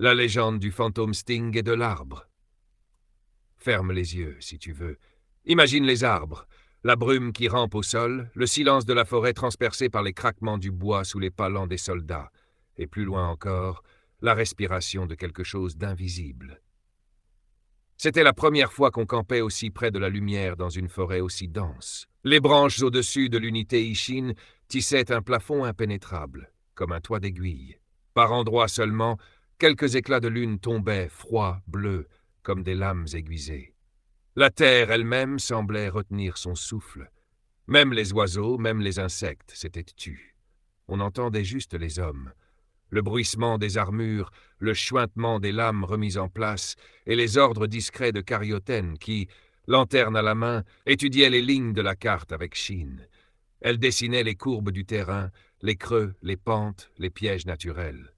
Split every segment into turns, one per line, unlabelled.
La légende du fantôme Sting et de l'arbre. Ferme les yeux, si tu veux. Imagine les arbres, la brume qui rampe au sol, le silence de la forêt transpercé par les craquements du bois sous les pas lents des soldats, et plus loin encore, la respiration de quelque chose d'invisible. C'était la première fois qu'on campait aussi près de la lumière dans une forêt aussi dense. Les branches au-dessus de l'unité Ishin tissaient un plafond impénétrable, comme un toit d'aiguille. Par endroits seulement, quelques éclats de lune tombaient, froids, bleus, comme des lames aiguisées. La terre elle-même semblait retenir son souffle. Même les oiseaux, même les insectes s'étaient tus. On entendait juste les hommes. Le bruissement des armures, le chuintement des lames remises en place et les ordres discrets de Carioten qui, lanterne à la main, étudiait les lignes de la carte avec Shin. Elle dessinait les courbes du terrain, les creux, les pentes, les pièges naturels.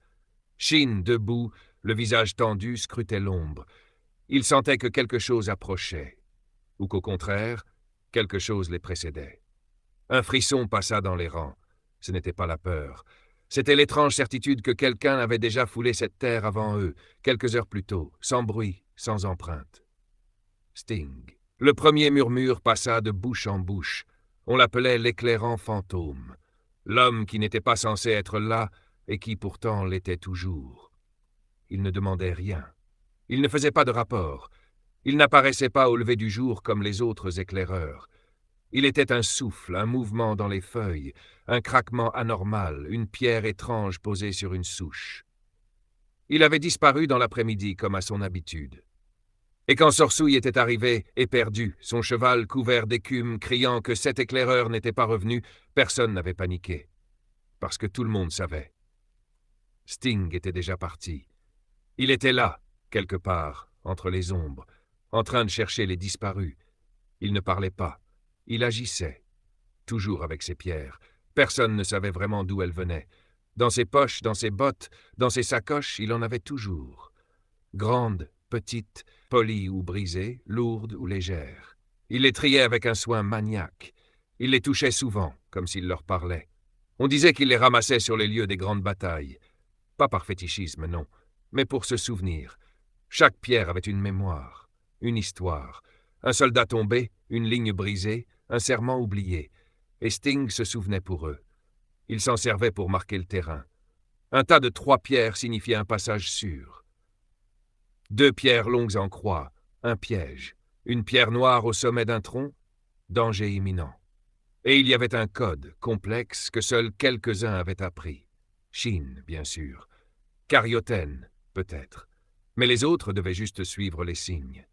Shin, debout, le visage tendu, scrutait l'ombre. Il sentait que quelque chose approchait, ou qu'au contraire, quelque chose les précédait. Un frisson passa dans les rangs. Ce n'était pas la peur. C'était l'étrange certitude que quelqu'un avait déjà foulé cette terre avant eux, quelques heures plus tôt, sans bruit, sans empreinte. Sting. Le premier murmure passa de bouche en bouche. On l'appelait l'éclairant fantôme. L'homme qui n'était pas censé être là et qui pourtant l'était toujours. Il ne demandait rien. Il ne faisait pas de rapport. Il n'apparaissait pas au lever du jour comme les autres éclaireurs. Il était un souffle, un mouvement dans les feuilles, un craquement anormal, une pierre étrange posée sur une souche. Il avait disparu dans l'après-midi comme à son habitude. Et quand Sorsouille était arrivé, éperdu, son cheval couvert d'écume, criant que cet éclaireur n'était pas revenu, personne n'avait paniqué. Parce que tout le monde savait. Sting était déjà parti. Il était là, quelque part, entre les ombres, en train de chercher les disparus. Il ne parlait pas. Il agissait. Toujours avec ses pierres. Personne ne savait vraiment d'où elles venaient. Dans ses poches, dans ses bottes, dans ses sacoches, il en avait toujours. Grandes, petites, polies ou brisées, lourdes ou légères. Il les triait avec un soin maniaque. Il les touchait souvent, comme s'il leur parlait. On disait qu'il les ramassait sur les lieux des grandes batailles. Pas par fétichisme, non, mais pour se souvenir. Chaque pierre avait une mémoire, une histoire. Un soldat tombé, une ligne brisée, un serment oublié. Et Sting se souvenait pour eux. Il s'en servait pour marquer le terrain. Un tas de 3 pierres signifiait un passage sûr. 2 pierres longues en croix, un piège. Une pierre noire au sommet d'un tronc, danger imminent. Et il y avait un code, complexe, que seuls quelques-uns avaient appris. Shin, bien sûr. Carioten, peut-être. Mais les autres devaient juste suivre les signes.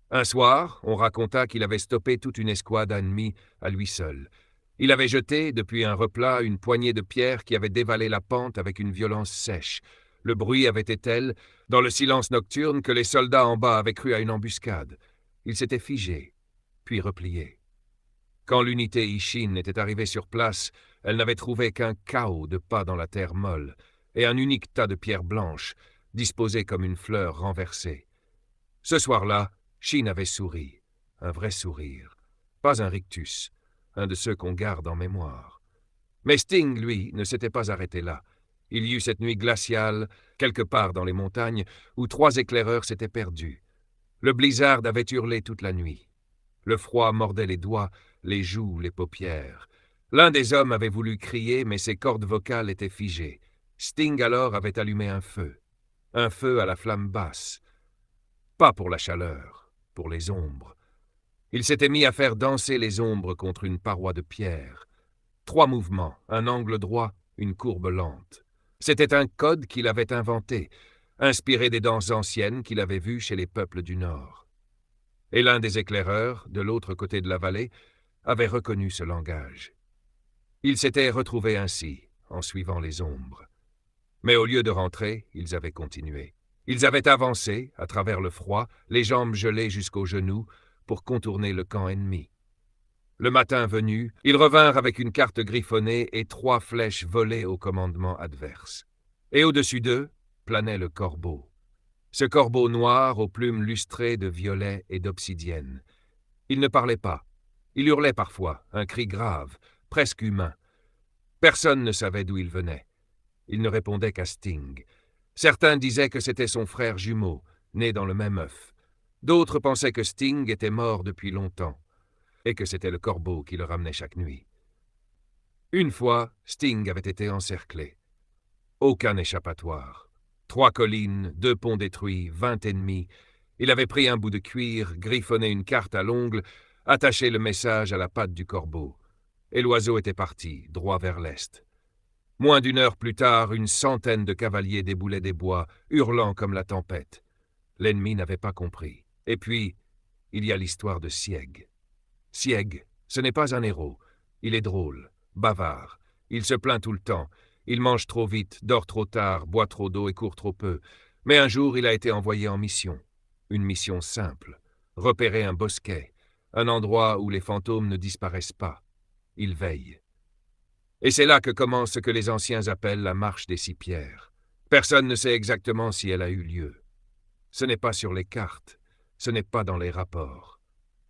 Un soir, on raconta qu'il avait stoppé toute une escouade ennemie à lui seul. Il avait jeté, depuis un replat, une poignée de pierres qui avait dévalé la pente avec une violence sèche. Le bruit avait été tel, dans le silence nocturne, que les soldats en bas avaient cru à une embuscade. Ils s'étaient figés, puis repliés. Quand l'unité Ishin était arrivée sur place, elle n'avait trouvé qu'un chaos de pas dans la terre molle et un unique tas de pierres blanches, disposées comme une fleur renversée. Ce soir-là, Shin avait souri, un vrai sourire, pas un rictus, un de ceux qu'on garde en mémoire. Mais Sting, lui, ne s'était pas arrêté là. Il y eut cette nuit glaciale, quelque part dans les montagnes, où 3 éclaireurs s'étaient perdus. Le blizzard avait hurlé toute la nuit. Le froid mordait les doigts, les joues, les paupières. L'un des hommes avait voulu crier, mais ses cordes vocales étaient figées. Sting alors avait allumé un feu à la flamme basse. Pas pour la chaleur, pour les ombres. Il s'était mis à faire danser les ombres contre une paroi de pierre. 3 mouvements, un angle droit, une courbe lente. C'était un code qu'il avait inventé, inspiré des danses anciennes qu'il avait vues chez les peuples du Nord. Et l'un des éclaireurs, de l'autre côté de la vallée, avait reconnu ce langage. Ils s'étaient retrouvés ainsi, en suivant les ombres. Mais au lieu de rentrer, ils avaient continué. Ils avaient avancé, à travers le froid, les jambes gelées jusqu'aux genoux, pour contourner le camp ennemi. Le matin venu, ils revinrent avec une carte griffonnée et 3 flèches volées au commandement adverse. Et au-dessus d'eux, planait le corbeau. Ce corbeau noir aux plumes lustrées de violet et d'obsidienne. Il ne parlait pas. Il hurlait parfois, un cri grave, presque humain. Personne ne savait d'où il venait. Il ne répondait qu'à Sting. Certains disaient que c'était son frère jumeau, né dans le même œuf. D'autres pensaient que Sting était mort depuis longtemps, et que c'était le corbeau qui le ramenait chaque nuit. Une fois, Sting avait été encerclé. Aucun échappatoire. 3 collines, 2 ponts détruits, 20 ennemis. Il avait pris un bout de cuir, griffonné une carte à l'ongle, attaché le message à la patte du corbeau. Et l'oiseau était parti, droit vers l'est. Moins d'une heure plus tard, une centaine de cavaliers déboulaient des bois, hurlant comme la tempête. L'ennemi n'avait pas compris. Et puis, il y a l'histoire de Sieg. Sieg, ce n'est pas un héros. Il est drôle, bavard. Il se plaint tout le temps. Il mange trop vite, dort trop tard, boit trop d'eau et court trop peu. Mais un jour, il a été envoyé en mission. Une mission simple. Repérer un bosquet. Un endroit où les fantômes ne disparaissent pas. Il veille. Et c'est là que commence ce que les anciens appellent la marche des 6 pierres. Personne ne sait exactement si elle a eu lieu. Ce n'est pas sur les cartes. Ce n'est pas dans les rapports.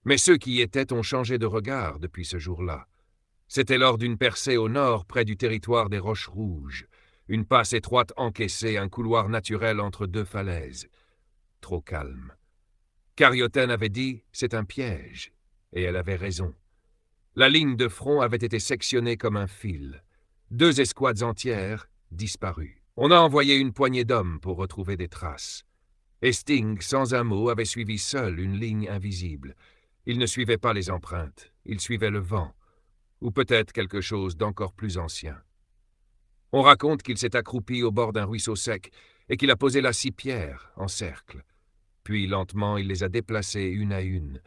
Mais ceux qui y étaient ont changé de regard depuis ce jour-là. C'était lors d'une percée au nord, près du territoire des Roches Rouges. Une passe étroite encaissée, un couloir naturel entre 2 falaises. Trop calme. Carioten avait dit « c'est un piège », et elle avait raison. La ligne de front avait été sectionnée comme un fil. 2 escouades entières disparues. On a envoyé une poignée d'hommes pour retrouver des traces. Et Sting, sans un mot, avait suivi seul une ligne invisible. Il ne suivait pas les empreintes, il suivait le vent, ou peut-être quelque chose d'encore plus ancien. On raconte qu'il s'est accroupi au bord d'un ruisseau sec et qu'il a posé là 6 pierres en cercle. Puis, lentement, il les a déplacées une à une.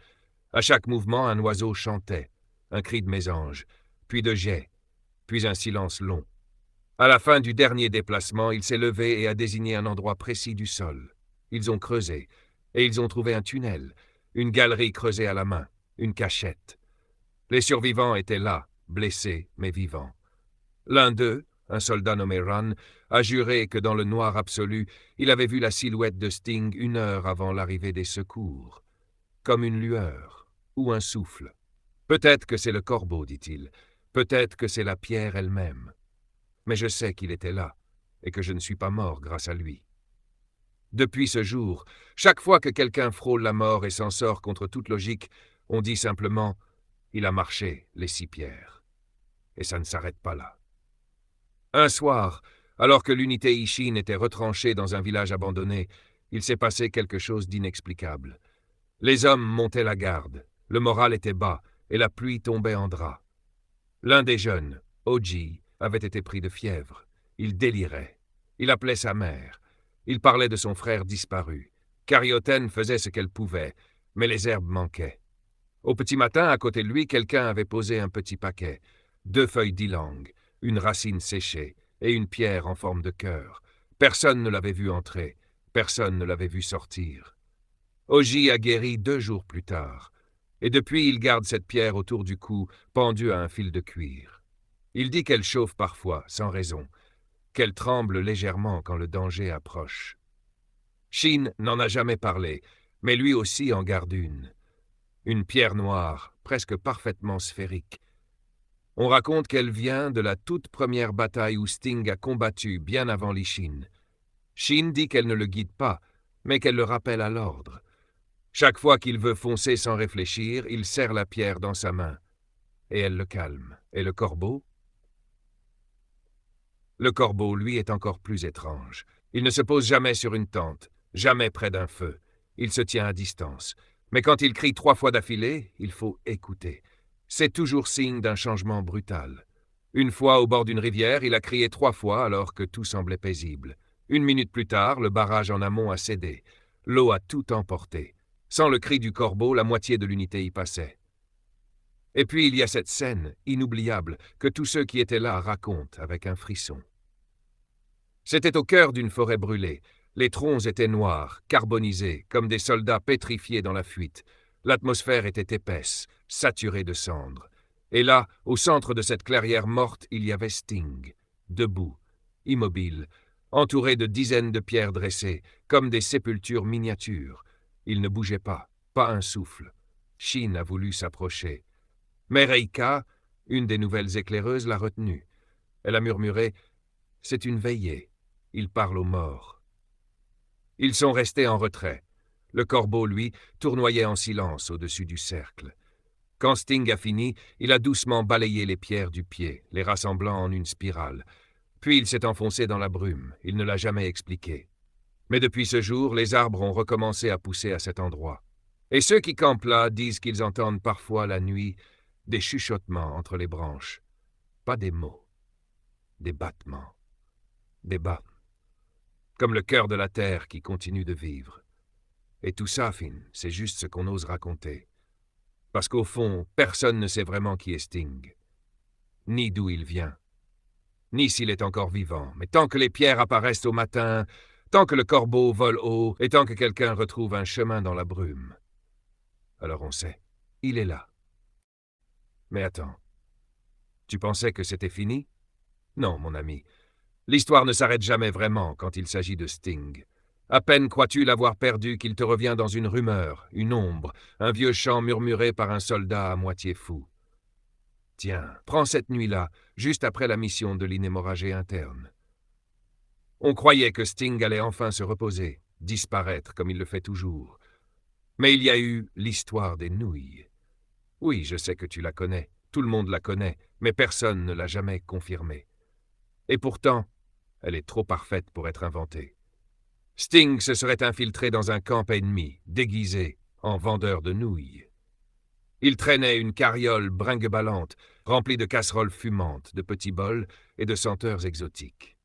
À chaque mouvement, un oiseau chantait, un cri de mésange, puis de geais, puis un silence long. À la fin du dernier déplacement, il s'est levé et a désigné un endroit précis du sol. Ils ont creusé, et ils ont trouvé un tunnel, une galerie creusée à la main, une cachette. Les survivants étaient là, blessés, mais vivants. L'un d'eux, un soldat nommé Ron, a juré que dans le noir absolu, il avait vu la silhouette de Sting 1 heure avant l'arrivée des secours, comme une lueur ou un souffle. Peut-être que c'est le corbeau, dit-il, peut-être que c'est la pierre elle-même. Mais je sais qu'il était là, et que je ne suis pas mort grâce à lui. Depuis ce jour, chaque fois que quelqu'un frôle la mort et s'en sort contre toute logique, on dit simplement « il a marché les 6 pierres ». Et ça ne s'arrête pas là. Un soir, alors que l'unité Ishin était retranchée dans un village abandonné, il s'est passé quelque chose d'inexplicable. Les hommes montaient la garde, le moral était bas, et la pluie tombait en drap. L'un des jeunes, Oji, avait été pris de fièvre. Il délirait. Il appelait sa mère. Il parlait de son frère disparu. Carioten faisait ce qu'elle pouvait, mais les herbes manquaient. Au petit matin, à côté de lui, quelqu'un avait posé un petit paquet. 2 feuilles d'ylang, une racine séchée et une pierre en forme de cœur. Personne ne l'avait vu entrer. Personne ne l'avait vu sortir. Oji a guéri 2 jours plus tard. Et depuis, il garde cette pierre autour du cou, pendue à un fil de cuir. Il dit qu'elle chauffe parfois, sans raison, qu'elle tremble légèrement quand le danger approche. Shin n'en a jamais parlé, mais lui aussi en garde une. Une pierre noire, presque parfaitement sphérique. On raconte qu'elle vient de la toute première bataille où Sting a combattu bien avant l'Ishin. Shin dit qu'elle ne le guide pas, mais qu'elle le rappelle à l'ordre. Chaque fois qu'il veut foncer sans réfléchir, il serre la pierre dans sa main. Et elle le calme. Et le corbeau? Le corbeau, lui, est encore plus étrange. Il ne se pose jamais sur une tente, jamais près d'un feu. Il se tient à distance. Mais quand il crie 3 fois d'affilée, il faut écouter. C'est toujours signe d'un changement brutal. Une fois, au bord d'une rivière, il a crié 3 fois alors que tout semblait paisible. 1 minute plus tard, le barrage en amont a cédé. L'eau a tout emporté. Sans le cri du corbeau, la moitié de l'unité y passait. Et puis il y a cette scène, inoubliable, que tous ceux qui étaient là racontent avec un frisson. C'était au cœur d'une forêt brûlée. Les troncs étaient noirs, carbonisés, comme des soldats pétrifiés dans la fuite. L'atmosphère était épaisse, saturée de cendres. Et là, au centre de cette clairière morte, il y avait Sting, debout, immobile, entouré de dizaines de pierres dressées, comme des sépultures miniatures. Il ne bougeait pas un souffle. Shin a voulu s'approcher. Mais Reika, une des nouvelles éclaireuses, l'a retenu. Elle a murmuré « C'est une veillée. Il parle aux morts. Ils sont restés en retrait. Le corbeau, lui, tournoyait en silence au-dessus du cercle. Quand Sting a fini, il a doucement balayé les pierres du pied, les rassemblant en une spirale. Puis il s'est enfoncé dans la brume. Il ne l'a jamais expliqué. Mais depuis ce jour, les arbres ont recommencé à pousser à cet endroit. Et ceux qui campent là disent qu'ils entendent parfois la nuit des chuchotements entre les branches. Pas des mots, des battements, des bas, comme le cœur de la terre qui continue de vivre. Et tout ça, Finn, c'est juste ce qu'on ose raconter. Parce qu'au fond, personne ne sait vraiment qui est Sting, ni d'où il vient, ni s'il est encore vivant. Mais tant que les pierres apparaissent au matin, tant que le corbeau vole haut, et tant que quelqu'un retrouve un chemin dans la brume, alors on sait, il est là. Mais attends, tu pensais que c'était fini? Non, mon ami. L'histoire ne s'arrête jamais vraiment quand il s'agit de Sting. À peine crois-tu l'avoir perdu qu'il te revient dans une rumeur, une ombre, un vieux chant murmuré par un soldat à moitié fou. Tiens, prends cette nuit-là, juste après la mission de l'inhémorragie interne. On croyait que Sting allait enfin se reposer, disparaître comme il le fait toujours. Mais il y a eu l'histoire des nouilles. Oui, je sais que tu la connais, tout le monde la connaît, mais personne ne l'a jamais confirmée. Et pourtant, elle est trop parfaite pour être inventée. Sting se serait infiltré dans un camp ennemi, déguisé, en vendeur de nouilles. Il traînait une carriole bringue-ballante, remplie de casseroles fumantes, de petits bols et de senteurs exotiques.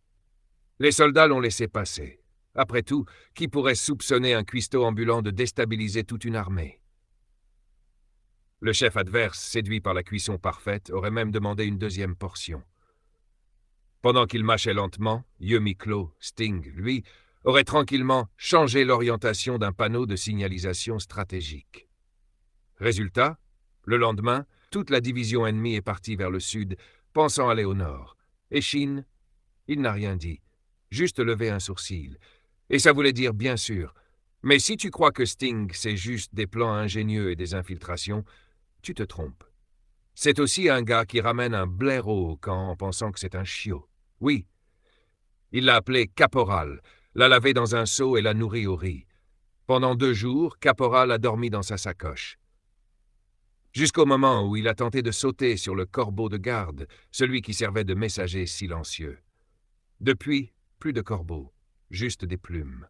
Les soldats l'ont laissé passer. Après tout, qui pourrait soupçonner un cuistot ambulant de déstabiliser toute une armée? Le chef adverse, séduit par la cuisson parfaite, aurait même demandé une deuxième portion. Pendant qu'il mâchait lentement, yeux mi-clos, Sting, lui, aurait tranquillement changé l'orientation d'un panneau de signalisation stratégique. Résultat, le lendemain, toute la division ennemie est partie vers le sud, pensant aller au nord. Et Shin, il n'a rien dit, juste levé un sourcil. Et ça voulait dire bien sûr. Mais si tu crois que Sting, c'est juste des plans ingénieux et des infiltrations, tu te trompes. C'est aussi un gars qui ramène un blaireau au camp en pensant que c'est un chiot. Oui. Il l'a appelé Caporal, l'a lavé dans un seau et l'a nourri au riz. Pendant 2 jours, Caporal a dormi dans sa sacoche. Jusqu'au moment où il a tenté de sauter sur le corbeau de garde, celui qui servait de messager silencieux. Depuis, plus de corbeaux, juste des plumes.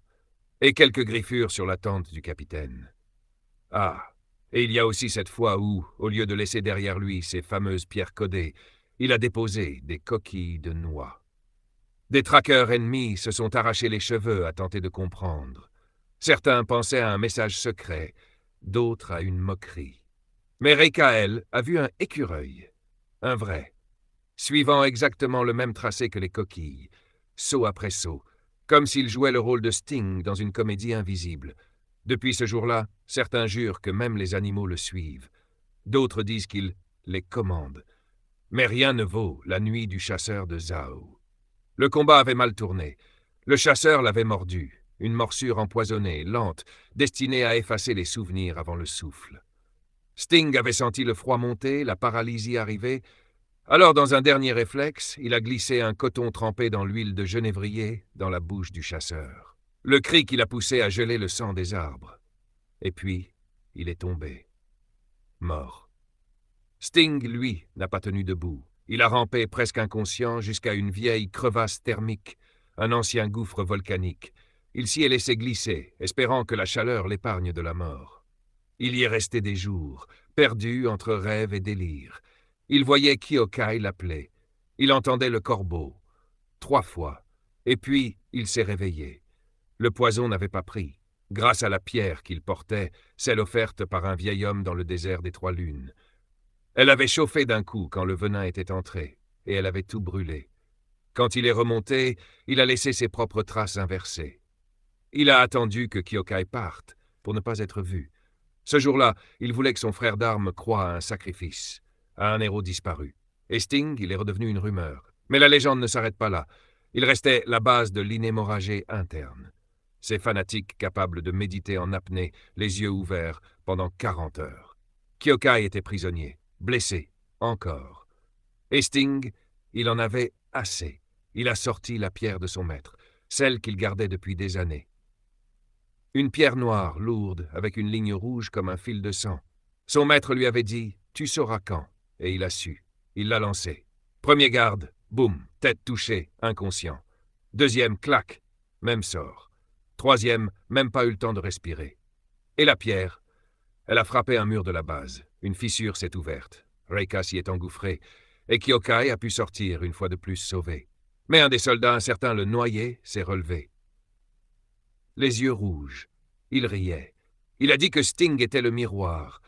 Et quelques griffures sur la tente du capitaine. Ah, et il y a aussi cette fois où, au lieu de laisser derrière lui ces fameuses pierres codées, il a déposé des coquilles de noix. Des traqueurs ennemis se sont arrachés les cheveux à tenter de comprendre. Certains pensaient à un message secret, d'autres à une moquerie. Mais Rekael a vu un écureuil, un vrai, suivant exactement le même tracé que les coquilles, saut après saut, comme s'il jouait le rôle de Sting dans une comédie invisible. Depuis ce jour-là, certains jurent que même les animaux le suivent. D'autres disent qu'il les commande. Mais rien ne vaut la nuit du chasseur de Zhao. Le combat avait mal tourné. Le chasseur l'avait mordu, une morsure empoisonnée, lente, destinée à effacer les souvenirs avant le souffle. Sting avait senti le froid monter, la paralysie arriver. Alors, dans un dernier réflexe, il a glissé un coton trempé dans l'huile de genévrier dans la bouche du chasseur. Le cri qu'il a poussé a gelé le sang des arbres. Et puis, il est tombé. Mort. Sting, lui, n'a pas tenu debout. Il a rampé presque inconscient jusqu'à une vieille crevasse thermique, un ancien gouffre volcanique. Il s'y est laissé glisser, espérant que la chaleur l'épargne de la mort. Il y est resté des jours, perdu entre rêve et délire. Il voyait Kyokai l'appeler. Il entendait le corbeau. 3 fois. Et puis, il s'est réveillé. Le poison n'avait pas pris, grâce à la pierre qu'il portait, celle offerte par un vieil homme dans le désert des 3 lunes. Elle avait chauffé d'un coup quand le venin était entré, et elle avait tout brûlé. Quand il est remonté, il a laissé ses propres traces inversées. Il a attendu que Kyokai parte, pour ne pas être vu. Ce jour-là, il voulait que son frère d'armes croie à un sacrifice, à un héros disparu. Et Sting, il est redevenu une rumeur. Mais la légende ne s'arrête pas là. Il restait la base de l'inhémorragie interne. Ces fanatiques capables de méditer en apnée, les yeux ouverts, pendant 40 heures. Kyokai était prisonnier, blessé, encore. Et Sting, il en avait assez. Il a sorti la pierre de son maître, celle qu'il gardait depuis des années. Une pierre noire, lourde, avec une ligne rouge comme un fil de sang. Son maître lui avait dit « Tu sauras quand », et il a su. Il l'a lancé. Premier garde, boum, tête touchée, inconscient. Deuxième, clac, même sort. Troisième, même pas eu le temps de respirer. Et la pierre? Elle a frappé un mur de la base. Une fissure s'est ouverte. Reika s'y est engouffré, et Kyokai a pu sortir, une fois de plus sauvé. Mais un des soldats, un certain le noyé, s'est relevé. Les yeux rouges. Il riait. Il a dit que Sting était le miroir,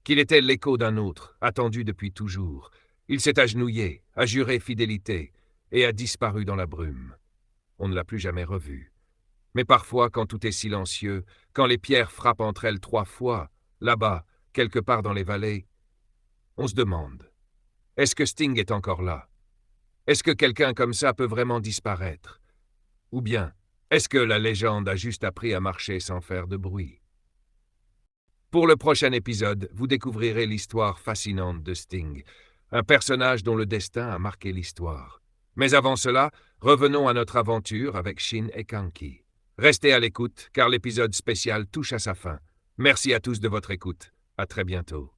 qu'il était l'écho d'un autre, attendu depuis toujours. Il s'est agenouillé, a juré fidélité, et a disparu dans la brume. On ne l'a plus jamais revu. Mais parfois, quand tout est silencieux, quand les pierres frappent entre elles 3 fois, là-bas, quelque part dans les vallées, on se demande, est-ce que Sting est encore là? Est-ce que quelqu'un comme ça peut vraiment disparaître? Ou bien, est-ce que la légende a juste appris à marcher sans faire de bruit? Pour le prochain épisode, vous découvrirez l'histoire fascinante de Sting, un personnage dont le destin a marqué l'histoire. Mais avant cela, revenons à notre aventure avec Shin et Kanki. Restez à l'écoute, car l'épisode spécial touche à sa fin. Merci à tous de votre écoute. À très bientôt.